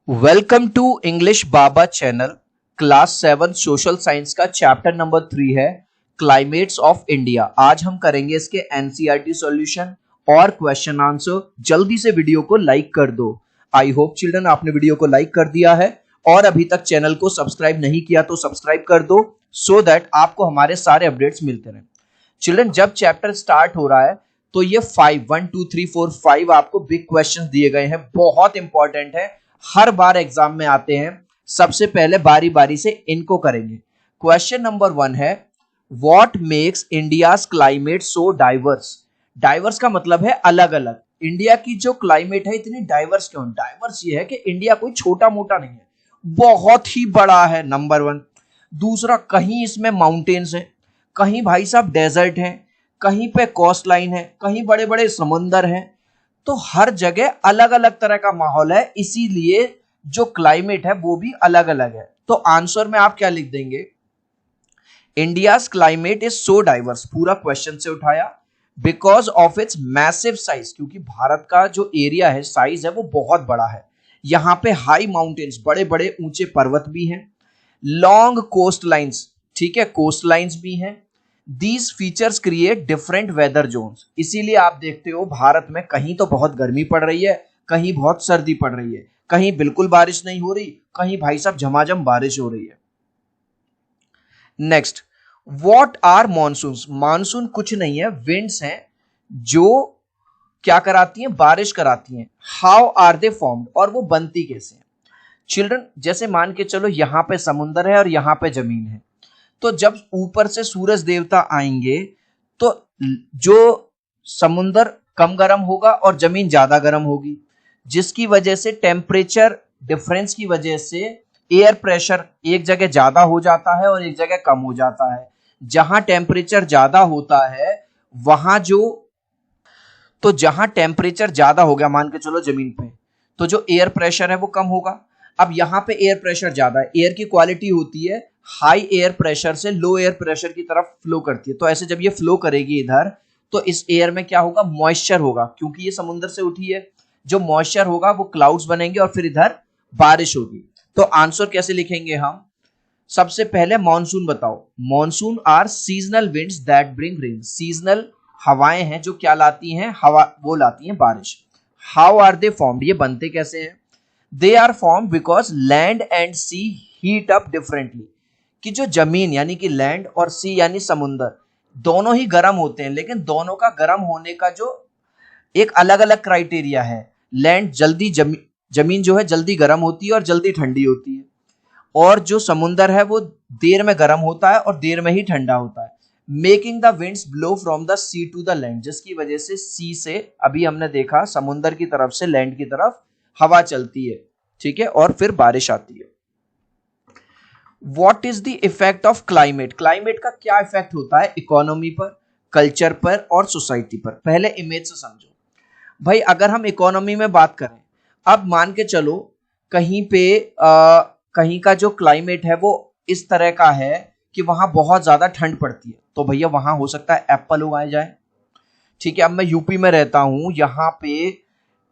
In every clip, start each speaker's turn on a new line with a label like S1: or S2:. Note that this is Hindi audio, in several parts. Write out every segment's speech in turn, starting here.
S1: Welcome to English Baba channel. Class 7 social science का चैप्टर नंबर 3 है क्लाइमेट्स ऑफ इंडिया। आज हम करेंगे इसके एनसीईआरटी सॉल्यूशन और क्वेश्चन आंसर। जल्दी से वीडियो को लाइक कर दो। आई होप चिल्ड्रन आपने वीडियो को लाइक कर दिया है और अभी तक चैनल को सब्सक्राइब नहीं किया तो सब्सक्राइब कर दो सो दैट आपको हमारे सारे अपडेट्स मिलते रहे। चिल्ड्रन जब चैप्टर स्टार्ट हो रहा है तो ये 1 2 3 4 5 आपको बिग क्वेश्चंस दिए गए हैं, बहुत इंपॉर्टेंट है, हर बार एग्जाम में आते हैं। सबसे पहले बारी बारी से इनको करेंगे। क्वेश्चन नंबर 1 है what makes India's climate so diverse. Diverse का मतलब है अलग अलग। इंडिया की जो क्लाइमेट है इतनी डाइवर्स क्यों? डाइवर्स ये है कि इंडिया कोई छोटा मोटा नहीं है, बहुत ही बड़ा है, नंबर 1। दूसरा, कहीं इसमें माउंटेन्स है, कहीं भाई साहब डेजर्ट है, कहीं पे कोस्ट लाइन है, कहीं बड़े बड़े समुंदर हैं। तो हर जगह अलग अलग तरह का माहौल है, इसीलिए जो क्लाइमेट है वो भी अलग अलग है। तो आंसर में आप क्या लिख देंगे? India's climate is so diverse, पूरा क्वेश्चन से उठाया, because of its massive size, क्योंकि भारत का जो एरिया है, साइज है, वो बहुत बड़ा है। यहां पे हाई माउंटेन्स, बड़े बड़े ऊंचे पर्वत भी हैं, लॉन्ग कोस्ट लाइन्स, ठीक है, कोस्ट लाइन्स भी हैं। These features create different weather zones। इसीलिए आप देखते हो भारत में कहीं तो बहुत गर्मी पड़ रही है, कहीं बहुत सर्दी पड़ रही है, कहीं बिल्कुल बारिश नहीं हो रही, कहीं भाई साहब झमाझम बारिश हो रही है। Next, what are monsoons. Monsoon कुछ नहीं है, विंड्स हैं जो क्या कराती हैं? बारिश कराती हैं। हाउ आर दे फॉर्म्ड, और वो बनती कैसे हैं? चिल्ड्रन जैसे मान के चलो यहां पे समुंदर है और यहां पे जमीन है, तो जब ऊपर से सूरज देवता आएंगे तो जो समुंदर कम गर्म होगा और जमीन ज्यादा गर्म होगी, जिसकी वजह से टेम्परेचर डिफरेंस की वजह से एयर प्रेशर एक जगह ज्यादा हो जाता है और एक जगह कम हो जाता है। जहां टेम्परेचर ज्यादा होता है वहां जहां टेम्परेचर ज्यादा हो गया मान के चलो जमीन पे, तो जो एयर प्रेशर है वो कम होगा। अब यहाँ पे एयर प्रेशर ज्यादा है, एयर की क्वालिटी होती है हाई एयर प्रेशर से लो एयर प्रेशर की तरफ फ्लो करती है। तो ऐसे जब ये फ्लो करेगी इधर, तो इस एयर में क्या होगा? मॉइस्चर होगा, क्योंकि ये समुद्र से उठी है। जो मॉइस्चर होगा वो क्लाउड्स बनेंगे और फिर इधर बारिश होगी। तो आंसर कैसे लिखेंगे हम? सबसे पहले मॉनसून बताओ। Monsoon are seasonal winds that bring rain. Seasonal हवाएं हैं जो क्या लाती हैं? हवा, वो लाती हैं बारिश। हाउ आर दे फॉर्म्ड, ये बनते कैसे हैं? They are formed because land and sea heat up differently. कि जो जमीन यानी कि लैंड और सी यानी समुंदर, दोनों ही गर्म होते हैं, लेकिन दोनों का गर्म होने का जो एक अलग अलग क्राइटेरिया है। लैंड जल्दी जमीन जो है जल्दी गर्म होती है और जल्दी ठंडी होती है, और जो समुंदर है वो देर में गर्म होता है और देर में ही ठंडा होता है। Making the winds blow from the sea to the land, जिसकी वजह से सी से, अभी हमने देखा, समुंदर की तरफ से लैंड की तरफ हवा चलती है, ठीक है, और फिर बारिश आती है। What is the effect of climate? Climate का क्या इफेक्ट होता है इकोनॉमी पर, कल्चर पर और सोसाइटी पर? पहले इमेज से समझो भाई। अगर हम इकोनॉमी में बात करें, अब मान के चलो कहीं पे कहीं का जो क्लाइमेट है वो इस तरह का है कि वहां बहुत ज्यादा ठंड पड़ती है, तो भैया वहां हो सकता है एप्पल उगाए जाए, ठीक है। अब मैं यूपी में रहता हूं, यहाँ पे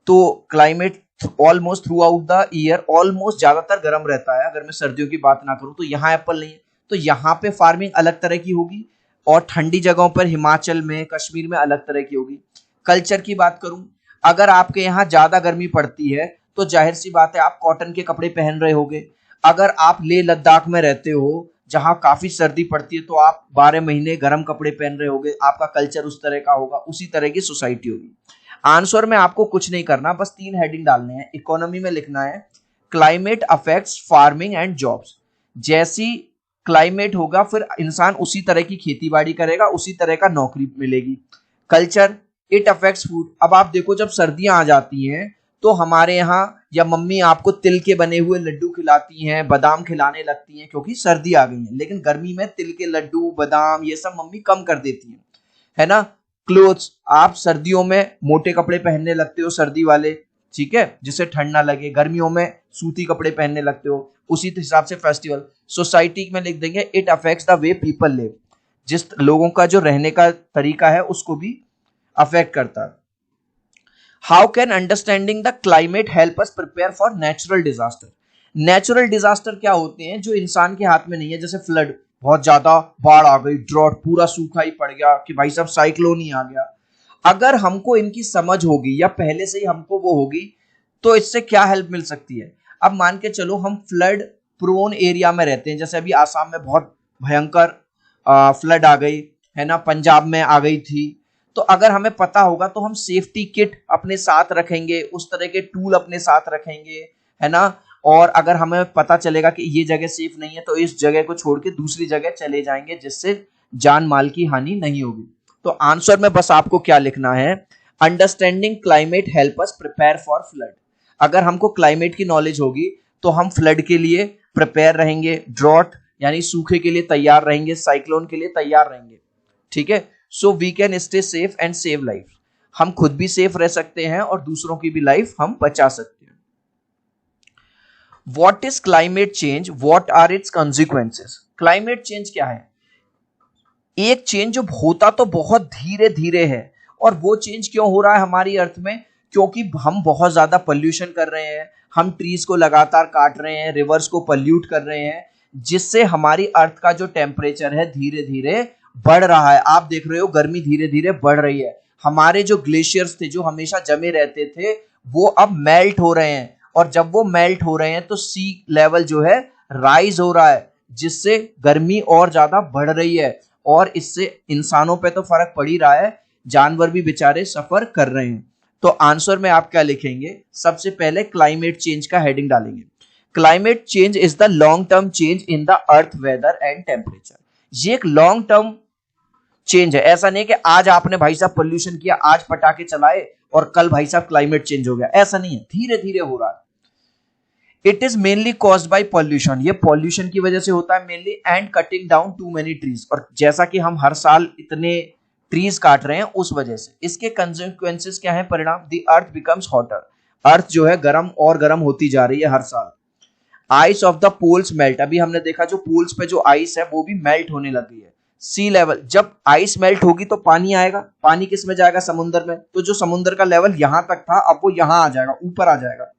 S1: तो climate almost through out the year almost ज्यादातर गर्म रहता है। अगर मैं सर्दियों की बात ना करूं तो यहाँ एप्पल नहीं है, तो यहाँ पे फार्मिंग अलग तरह की होगी, और ठंडी जगहों पर हिमाचल में, कश्मीर में अलग तरह की होगी। कल्चर की बात करूं, अगर आपके यहाँ ज्यादा गर्मी पड़ती है तो जाहिर सी बात है आप कॉटन के कपड़े पहन रहे होगे। अगर आप लेह लद्दाख में रहते हो जहां काफी सर्दी पड़ती है तो आप 12 महीने गर्म कपड़े पहन रहे होगे। आपका कल्चर उस तरह का होगा, उसी तरह की सोसाइटी होगी। आंसर में आपको कुछ नहीं करना, बस 3 हेडिंग डालने हैं। इकोनॉमी में लिखना है climate affects farming and jobs. जैसी क्लाइमेट होगा फिर इंसान उसी तरह की खेती बाड़ी करेगा, उसी तरह का नौकरी मिलेगी। Culture, it affects food. अब आप देखो जब सर्दियां आ जाती हैं तो हमारे यहाँ या मम्मी आपको तिल के बने हुए लड्डू खिलाती हैं, बादाम खिलाने लगती हैं, क्योंकि सर्दी आ गई है। लेकिन गर्मी में तिल के लड्डू, बादाम, ये सब मम्मी कम कर देती है ना। क्लोथ्स, आप सर्दियों में मोटे कपड़े पहनने लगते हो, सर्दी वाले, ठीक है, जिससे ठंड ना लगे। गर्मियों में सूती कपड़े पहनने लगते हो, उसी हिसाब से फेस्टिवल। सोसाइटी में लिख देंगे it affects the way people live. जिस लोगों का जो रहने का तरीका है उसको भी अफेक्ट करता है। How can understanding the climate help us prepare for natural disaster? Natural disaster क्या होते हैं जो इंसान के हाथ में नहीं है, जैसे फ्लड, बहुत ज्यादा बाढ़ आ गई, ड्रॉट, पूरा सूखा ही पड़ गया कि भाई साहब साइक्लोन ही आ गया। अगर हमको इनकी समझ होगी या पहले से ही हमको वो होगी तो इससे क्या हेल्प मिल सकती है? अब मान के चलो हम फ्लड प्रोन एरिया में रहते हैं, जैसे अभी आसाम में बहुत भयंकर फ्लड आ गई है ना, पंजाब में आ गई थी। तो अगर हमें पता होगा तो हम सेफ्टी किट अपने साथ रखेंगे, उस तरह के टूल अपने साथ रखेंगे, है ना। और अगर हमें पता चलेगा कि ये जगह सेफ नहीं है तो इस जगह को छोड़ के दूसरी जगह चले जाएंगे जिससे जान माल की हानि नहीं होगी। तो आंसर में बस आपको क्या लिखना है, understanding climate help us prepare for flood. अगर हमको क्लाइमेट की नॉलेज होगी तो हम फ्लड के लिए प्रिपेयर रहेंगे, ड्रॉट यानी सूखे के लिए तैयार रहेंगे, साइक्लोन के लिए तैयार रहेंगे। ठीक है, so we can stay safe and save life. हम खुद भी सेफ रह सकते हैं और दूसरों की भी लाइफ हम बचा सकते हैं। What is climate change, what are its consequences? Climate change क्या है? एक चेंज जो होता तो बहुत धीरे धीरे है, और वो चेंज क्यों हो रहा है हमारी अर्थ में? क्योंकि हम बहुत ज्यादा पोल्यूशन कर रहे हैं, हम ट्रीज को लगातार काट रहे हैं, रिवर्स को पोल्यूट कर रहे हैं, जिससे हमारी अर्थ का जो टेम्परेचर है धीरे धीरे बढ़ रहा है। आप देख रहे हो गर्मी धीरे धीरे बढ़ रही है। हमारे जो ग्लेशियर्स थे जो हमेशा जमे रहते थे वो अब मेल्ट हो रहे हैं, और जब वो मेल्ट हो रहे हैं तो सी लेवल जो है राइज हो रहा है, जिससे गर्मी और ज्यादा बढ़ रही है। और इससे इंसानों पे तो फर्क पड़ ही रहा है, जानवर भी बेचारे सफर कर रहे हैं। तो आंसर में आप क्या लिखेंगे? सबसे पहले क्लाइमेट चेंज का हेडिंग डालेंगे। Climate change is the long term change in the earth weather and temperature. ये एक लॉन्ग टर्म चेंज है, ऐसा नहीं कि आज आपने भाई साहब पोल्यूशन किया, आज पटाखे चलाए और कल भाई साहब क्लाइमेट चेंज हो गया, ऐसा नहीं है, धीरे धीरे हो रहा है। It is mainly caused by pollution, ये पॉल्यूशन की वजह से होता है mainly, and cutting down too many trees, और जैसा कि हम हर साल इतने ट्रीज काट रहे हैं उस वजह से। इसके कंसेक्वेंसेस क्या है, परिणाम? द अर्थ बिकम्स हॉटर, अर्थ जो है गर्म और गर्म होती जा रही है हर साल। Ice of the poles melt, अभी हमने देखा जो पोल्स पे जो आइस है वो भी मेल्ट होने लग गई है। सी लेवल, जब आइस मेल्ट होगी तो पानी आएगा, पानी किस में जाएगा? समुद्र में। तो जो समुद्र का लेवल यहां तक था अब वो यहां आ जाएगा, ऊपर आ जाएगा।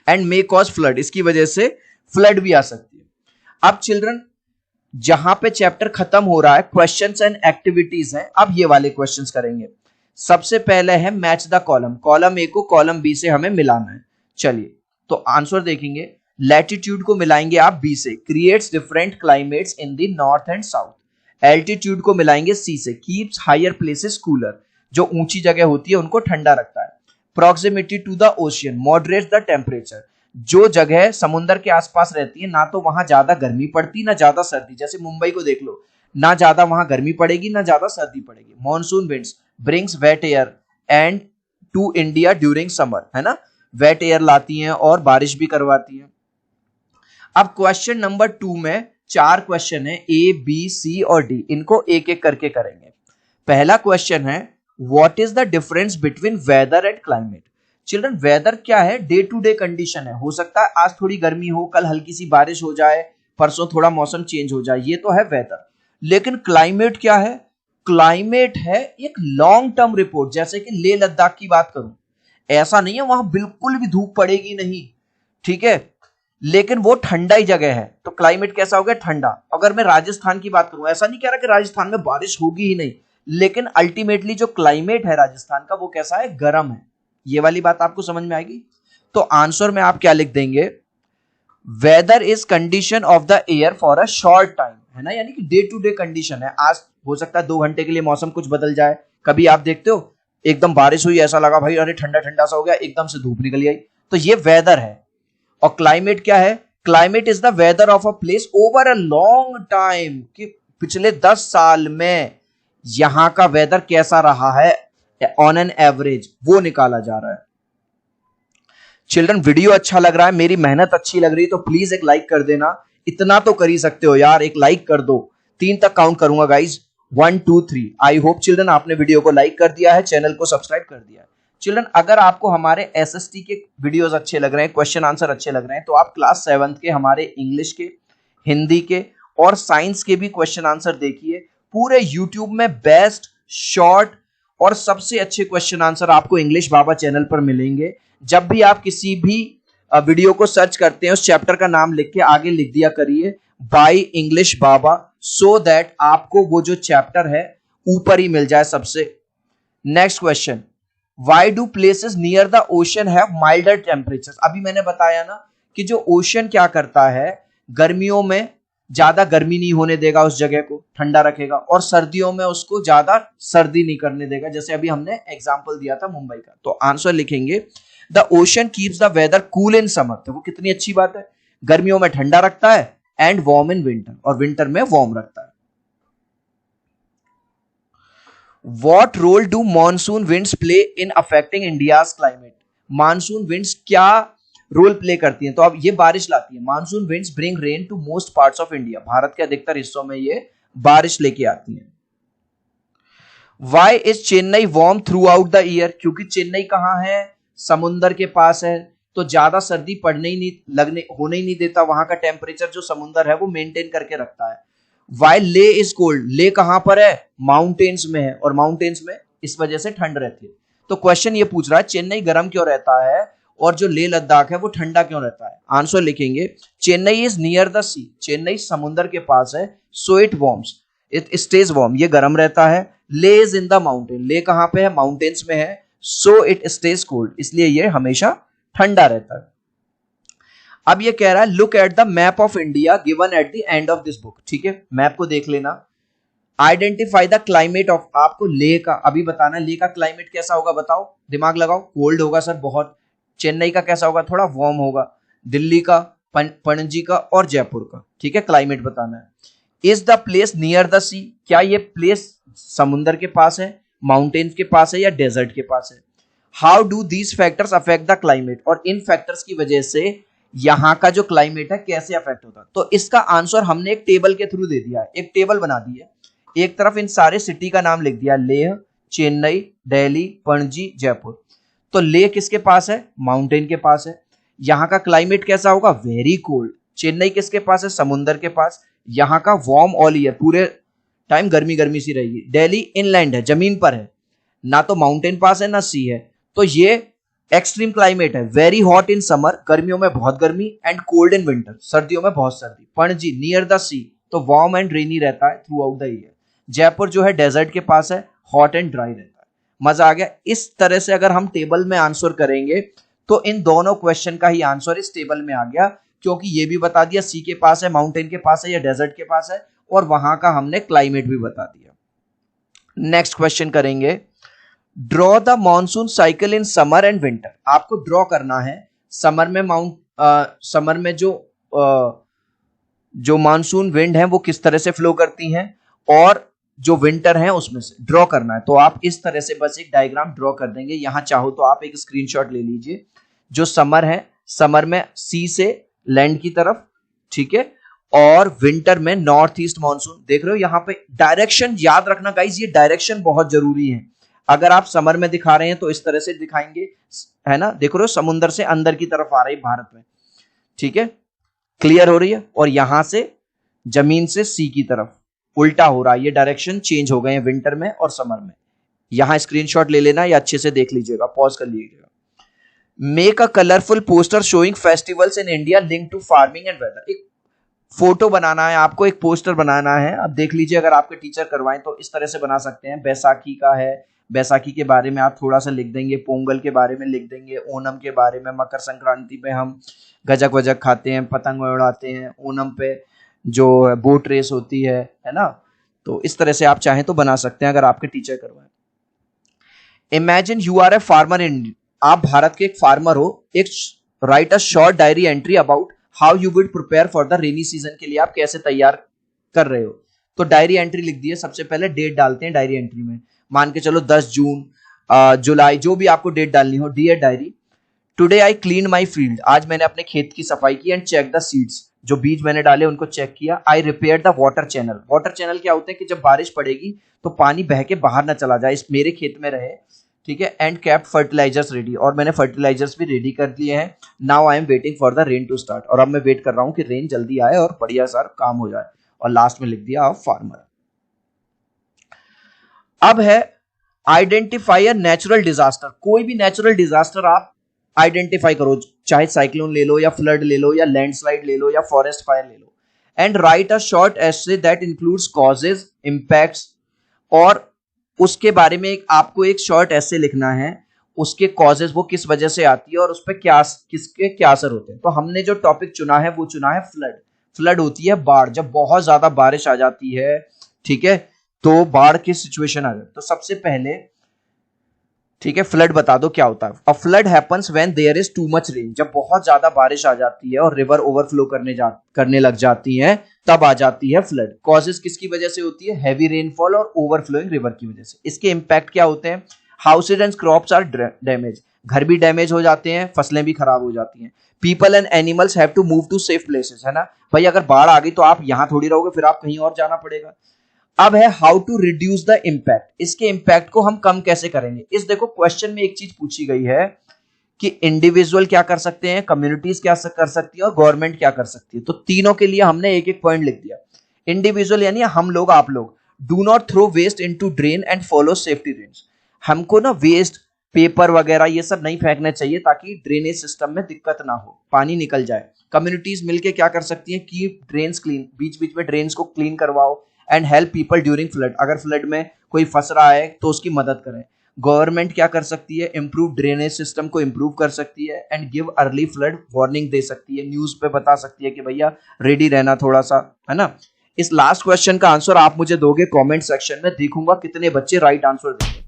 S1: एंड मे कॉज फ्लड, इसकी वजह से फ्लड भी आ सकती है। अब चिल्ड्रन जहां पे चैप्टर खत्म हो रहा है क्वेश्चंस एंड एक्टिविटीज हैं, अब ये वाले क्वेश्चंस करेंगे। सबसे पहले है match the column, column A को कॉलम बी से हमें मिलाना है। चलिए तो आंसर देखेंगे। लैटिट्यूड को मिलाएंगे आप बी से, creates different climates in the north and south. Altitude को मिलाएंगे सी से, कीप्स हायर प्लेसेस कूलर, जो ऊंची जगह होती है उनको ठंडा रखता है। Proximity to the ocean moderates the temperature, जो जगह समुद्र के आसपास रहती है ना तो वहां ज्यादा गर्मी पड़ती ना ज्यादा सर्दी, जैसे मुंबई को देख लो, ना ज्यादा वहां गर्मी पड़ेगी ना ज्यादा सर्दी पड़ेगी। Monsoon winds brings wet air and to India during summer, है ना, वेट एयर लाती हैं और बारिश भी करवाती हैं। अब क्वेश्चन नंबर 2 में 4 क्वेश्चन है, ए बी सी और डी, इनको एक एक करके करेंगे। पहला क्वेश्चन है what is the difference between weather and climate? Children weather क्या है? डे टू डे कंडीशन है, हो सकता है आज थोड़ी गर्मी हो, कल हल्की सी बारिश हो जाए, परसों थोड़ा मौसम चेंज हो जाए, ये तो है वेदर। लेकिन क्लाइमेट क्या है? क्लाइमेट है एक लॉन्ग टर्म रिपोर्ट। जैसे कि लेह लद्दाख की बात करूं, ऐसा नहीं है वहां बिल्कुल भी धूप पड़ेगी नहीं, ठीक है, लेकिन वो ठंडा ही जगह है, तो क्लाइमेट कैसा हो गया? ठंडा। अगर मैं राजस्थान की बात करूं, ऐसा नहीं कह रहा कि राजस्थान में बारिश होगी ही नहीं, लेकिन अल्टीमेटली जो क्लाइमेट है राजस्थान का वो कैसा है? गर्म है। ये वाली बात आपको समझ में आएगी। तो आंसर में आप क्या लिख देंगे? Weather is condition of the air for a short time, है ना, यानी कि डे टू डे कंडीशन है। आज हो सकता है 2 घंटे के लिए मौसम कुछ बदल जाए, कभी आप देखते हो एकदम बारिश हुई, ऐसा लगा भाई अरे ठंडा ठंडा सा हो गया, एकदम से धूप निकल आई, तो ये वेदर है। और क्लाइमेट क्या है? Climate is the weather of a place over a long time, कि पिछले 10 साल में यहां का वेदर कैसा रहा है ऑन एन एवरेज, वो निकाला जा रहा है। चिल्ड्रन वीडियो अच्छा लग रहा है, मेरी मेहनत अच्छी लग रही है तो प्लीज एक लाइक कर देना, इतना तो कर ही सकते हो यार, एक लाइक कर दो। 3 तक काउंट करूंगा गाइज, 1 2 3। आई होप चिल्ड्रन आपने वीडियो को लाइक कर दिया है, चैनल को सब्सक्राइब कर दिया है। चिल्ड्रन अगर आपको हमारे एसएसटी के वीडियोस अच्छे लग रहे हैं, क्वेश्चन आंसर अच्छे लग रहे हैं, तो आप क्लास 7th के हमारे इंग्लिश के, हिंदी के और साइंस के भी क्वेश्चन आंसर देखिए। पूरे यूट्यूब में बेस्ट शॉर्ट और सबसे अच्छे क्वेश्चन आंसर आपको इंग्लिश बाबा चैनल पर मिलेंगे। जब भी आप किसी भी वीडियो को सर्च करते हैं उस चैप्टर का नाम लिख के आगे लिख दिया करिए by English Baba, so that आपको वो जो चैप्टर है ऊपर ही मिल जाए सबसे। Next question, why do places near the ocean have milder temperature. अभी मैंने बताया ना कि जो ओशन क्या करता है, गर्मियों में ज्यादा गर्मी नहीं होने देगा, उस जगह को ठंडा रखेगा, और सर्दियों में उसको ज्यादा सर्दी नहीं करने देगा, जैसे अभी हमने एग्जांपल दिया था मुंबई का। तो आंसर लिखेंगे the ocean keeps the weather cool in summer. देखो कितनी अच्छी बात है, गर्मियों में ठंडा रखता है, एंड वार्म इन विंटर, और विंटर में वार्म रखता है। What role do monsoon winds play in affecting India's climate? Monsoon winds क्या रोल प्ले करती हैं? तो अब ये बारिश लाती है। Monsoon winds bring rain to most parts of India. Bharat के अधिकतर हिस्सों में ये बारिश लेके आती हैं। Why is Chennai warm through out the year? क्योंकि चेन्नई कहाँ है? समुंदर के पास है, तो ज्यादा सर्दी पड़ने ही नहीं होने ही नहीं देता। वहां का टेम्परेचर जो समुंदर है वो मेंटेन करके रखता है। वाई ले इज कोल्ड? ले कहां पर है? माउंटेन्स में है, और माउंटेन्स में इस वजह से ठंड रहती है। तो क्वेश्चन ये पूछ रहा है चेन्नई गर्म क्यों रहता है और जो ले लद्दाख है वो ठंडा क्यों रहता है? आंसर लिखेंगे चेन्नई इज नियर द सी। चेन्नई समुद्र के पास है, so it warms, it stage warm, ये गर्म रहता है। ले इज इन द माउंटेन, ले कहां पे है? माउंटेन्स में है, सो इट स्टेज कोल्ड, इसलिए ये हमेशा ठंडा रहता है। अब ये कह रहा है look at the map of India given at the end of this book. ठीक है, मैप को देख लेना। आइडेंटिफाई द क्लाइमेट ऑफ, आपको लेह का अभी बताना, लेह का क्लाइमेट कैसा होगा बताओ, दिमाग लगाओ। कोल्ड होगा सर बहुत। चेन्नई का कैसा होगा? थोड़ा वार्म होगा। दिल्ली का, पणजी का और जयपुर का। ठीक है, क्लाइमेट बताना है। Is the place near the sea? क्या ये प्लेस समुंदर के पास है, माउंटेन्स के पास है, या डेजर्ट के पास है? How do these factors affect the climate? और इन फैक्टर्स की वजह से यहां का जो क्लाइमेट है कैसे अफेक्ट होता है? तो इसका आंसर हमने एक टेबल के थ्रू दे दिया है। एक टेबल बना दी है, एक तरफ इन सारे सिटी का नाम लिख दिया, लेह, चेन्नई, दिल्ली, पणजी, जयपुर। तो लेह किसके पास है? माउंटेन के पास है। यहां का क्लाइमेट कैसा होगा? Very cold. चेन्नई किसके पास है? समुंदर के पास। यहां का वार्म ऑल ईयर, पूरे टाइम गर्मी गर्मी सी रहेगी। दिल्ली इनलैंड है, जमीन पर है, ना तो माउंटेन पास है ना सी है, तो ये एक्सट्रीम क्लाइमेट है। वेरी हॉट इन समर, गर्मियों में बहुत गर्मी, एंड कोल्ड इन विंटर, सर्दियों में बहुत सर्दी। पणजी नियर द सी, तो वार्म एंड रेनी रहता है through out the year. Jaipur जो है डेजर्ट के पास है, हॉट एंड ड्राई रहता है। मजा आ गया। इस तरह से अगर हम टेबल में आंसर करेंगे तो इन दोनों क्वेश्चन का ही आंसर इस टेबल में आ गया, क्योंकि ये भी बता दिया सी के पास है, माउंटेन के पास है या डेजर्ट के पास है, और वहां का हमने क्लाइमेट भी बता दिया। नेक्स्ट क्वेश्चन करेंगे, draw the monsoon cycle in summer and winter. आपको ड्रॉ करना है समर में समर में जो मानसून विंड है वो किस तरह से फ्लो करती हैं, और जो विंटर है उसमें से ड्रॉ करना है। तो आप इस तरह से बस एक डायग्राम ड्रॉ कर देंगे। यहां चाहो तो आप एक स्क्रीनशॉट ले लीजिए। जो समर है, समर में सी से लैंड की तरफ, ठीक है, और विंटर में नॉर्थ ईस्ट मानसून। देख रहे हो यहाँ पे डायरेक्शन याद रखना गाइस, ये डायरेक्शन बहुत जरूरी है। अगर आप समर में दिखा रहे हैं तो इस तरह से दिखाएंगे, है ना, देख रहे हो समुद्र से अंदर की तरफ आ रही भारत में, ठीक है, क्लियर हो रही है, और यहां से जमीन से सी की तरफ उल्टा हो रहा है। ये डायरेक्शन चेंज हो गए हैं विंटर में और समर में। यहां स्क्रीनशॉट ले लेना या अच्छे से देख लीजिएगा, पॉज कर लीजिएगा। Make a colourful poster showing festivals in India link to farming and weather. एक फोटो बनाना है आपको, एक पोस्टर बनाना है। अब देख लीजिए, अगर आपके टीचर करवाएं तो इस तरह से बना सकते हैं। बैसाखी का है, बैसाखी के बारे में आप थोड़ा सा लिख देंगे, पोंगल के बारे में लिख देंगे, ओनम के बारे में, मकर संक्रांति पे हम गजक वजक खाते हैं, पतंग उड़ाते हैं, ओनम पे जो बोट रेस होती है ना। तो इस तरह से आप चाहें तो बना सकते हैं अगर आपके टीचर करवाएं। Imagine you are a farmer in, आप भारत के एक फार्मर हो, एक write a short diary entry about how you would prepare for the rainy season के लिए आप कैसे तैयार कर रहे हो। तो डायरी एंट्री लिख दी है, सबसे पहले डेट डालते हैं डायरी एंट्री में, मान के चलो 10 जून, जुलाई, जो भी आपको डेट डालनी हो। Dear diary, today I clean my field, आज मैंने अपने खेत की सफाई की, एंड चेक द सीड्स, जो बीज मैंने डाले उनको चेक किया। I repair the water channel, water channel क्या होते हैं कि जब बारिश पड़ेगी तो पानी बह के बाहर ना चला जाए, इस मेरे खेत में रहे, ठीक है। एंड कैप्ट फर्टिलाइजर्स रेडी, और मैंने फर्टिलाइजर्स भी रेडी कर दिए हैं। Now I am waiting for the rain to start, और अब मैं वेट कर रहा हूं कि रेन जल्दी आए और बढ़िया सारा काम हो जाए। और लास्ट में लिख दिया फार्मर। अब है आइडेंटिफाई अ नेचुरल डिजास्टर, कोई भी नेचुरल डिजास्टर आप आइडेंटिफाई करो, चाहे साइक्लोन ले लो या फ्लड ले लो या लैंडस्लाइड ले लो या फॉरेस्ट फायर ले लो, and write a short essay that includes causes, impacts, और उसके बारे में आपको एक शॉर्ट एसे लिखना है, उसके कॉजेज, वो किस वजह से आती है और उस पर क्या, किसके क्या असर होते हैं। तो हमने जो टॉपिक चुना है वो चुना है फ्लड। फ्लड होती है बाढ़, जब बहुत ज्यादा बारिश आ जाती है, ठीक है, तो बाढ़ की सिचुएशन आ जाती है। तो सबसे पहले, ठीक है, फ्लड बता दो क्या होता है। A flood happens when there is too much rain, जब बहुत ज्यादा बारिश आ जाती है और रिवर ओवरफ्लो करने लग जाती है, तब आ जाती है फ्लड। कॉजेस किसकी वजह से होती है? हैवी रेनफॉल और ओवरफ्लोइंग रिवर की वजह से। इसके इंपैक्ट क्या होते हैं? Houses and crops are damage, घर भी डैमेज हो जाते हैं, फसलें भी खराब हो जाती हैं। People and animals have to move to safe places, है ना भाई, अगर बाढ़ आ गई तो आप यहां थोड़ी रहोगे, फिर आप कहीं और जाना पड़ेगा। अब है how to reduce the impact, इसके इम्पैक्ट को हम कम कैसे करेंगे। इस देखो क्वेश्चन में एक चीज पूछी गई है कि इंडिविजुअल क्या कर सकते हैं, कम्युनिटीज क्या कर सकती है और गवर्नमेंट क्या कर सकती है। तो तीनों के लिए हमने एक एक पॉइंट लिख दिया। इंडिविजुअल यानी हम लोग, आप लोग, do not throw waste into drain and follow safety drains. हमको ना वेस्ट, पेपर वगैरह ये सब नहीं फेंकना चाहिए ताकि ड्रेनेज सिस्टम में दिक्कत ना हो, पानी निकल जाए। कम्युनिटीज मिलके क्या कर सकती हैं, कीप ड्रेन्स क्लीन, बीच बीच में ड्रेन्स को क्लीन करवाओ, and help people during flood, अगर फ्लड में कोई फंस रहा है तो उसकी मदद करें। गवर्नमेंट क्या कर सकती है, इंप्रूव ड्रेनेज सिस्टम को इंप्रूव कर सकती है, and give early flood warning दे सकती है, न्यूज पे बता सकती है कि भैया रेडी रहना थोड़ा सा, है ना। इस लास्ट क्वेश्चन का आंसर आप मुझे दोगे कमेंट सेक्शन में, देखूंगा कितने बच्चे राइट आंसर देंगे।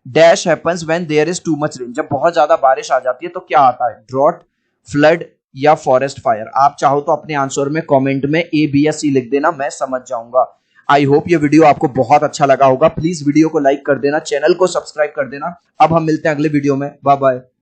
S1: Dash happens when there is too much rain, जब बहुत ज्यादा बारिश आ जाती है तो क्या आता है? ड्रॉट, फ्लड या फॉरेस्ट फायर। आप चाहो तो अपने आंसर में कमेंट में ए, बी या सी लिख देना, मैं समझ जाऊंगा। आई होप ये वीडियो आपको बहुत अच्छा लगा होगा। प्लीज वीडियो को लाइक कर देना, चैनल को सब्सक्राइब कर देना। अब हम मिलते हैं अगले वीडियो में, बाय बाय।